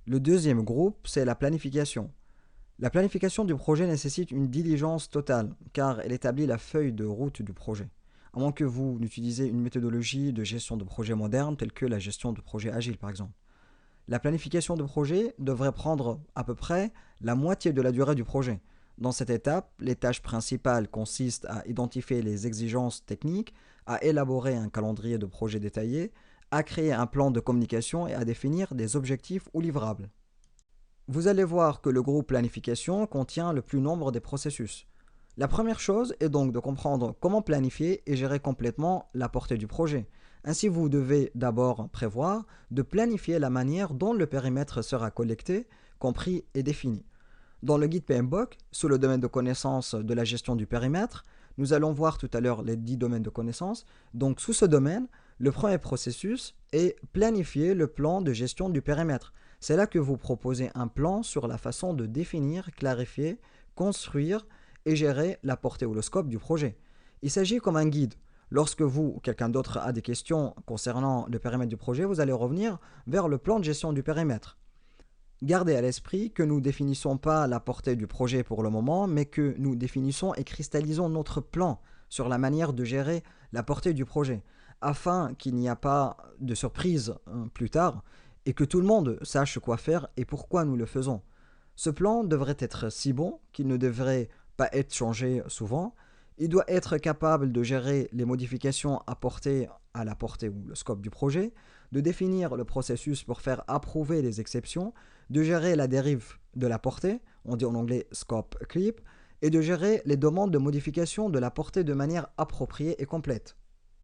Le deuxième groupe, c'est la planification. La planification du projet nécessite une diligence totale, car elle établit la feuille de route du projet. À moins que vous n'utilisez une méthodologie de gestion de projet moderne, telle que la gestion de projet agile par exemple. La planification de projet devrait prendre à peu près la moitié de la durée du projet. Dans cette étape, les tâches principales consistent à identifier les exigences techniques, à élaborer un calendrier de projet détaillé, à créer un plan de communication et à définir des objectifs ou livrables. Vous allez voir que le groupe planification contient le plus nombre des processus. La première chose est donc de comprendre comment planifier et gérer complètement la portée du projet. Ainsi, vous devez d'abord prévoir de planifier la manière dont le périmètre sera collecté, compris et défini. Dans le guide PMBOK, sous le domaine de connaissances de la gestion du périmètre, nous allons voir tout à l'heure les 10 domaines de connaissances. Donc, sous ce domaine, le premier processus est planifier le plan de gestion du périmètre. C'est là que vous proposez un plan sur la façon de définir, clarifier, construire et gérer la portée ou le scope du projet. Il s'agit comme un guide. Lorsque vous ou quelqu'un d'autre a des questions concernant le périmètre du projet, vous allez revenir vers le plan de gestion du périmètre. Gardez à l'esprit que nous ne définissons pas la portée du projet pour le moment, mais que nous définissons et cristallisons notre plan sur la manière de gérer la portée du projet, afin qu'il n'y ait pas de surprise plus tard et que tout le monde sache quoi faire et pourquoi nous le faisons. Ce plan devrait être si bon qu'il ne devrait pas être changé souvent. Il doit être capable de gérer les modifications apportées à la portée ou le scope du projet, de définir le processus pour faire approuver les exceptions, de gérer la dérive de la portée, on dit en anglais scope creep, et de gérer les demandes de modification de la portée de manière appropriée et complète.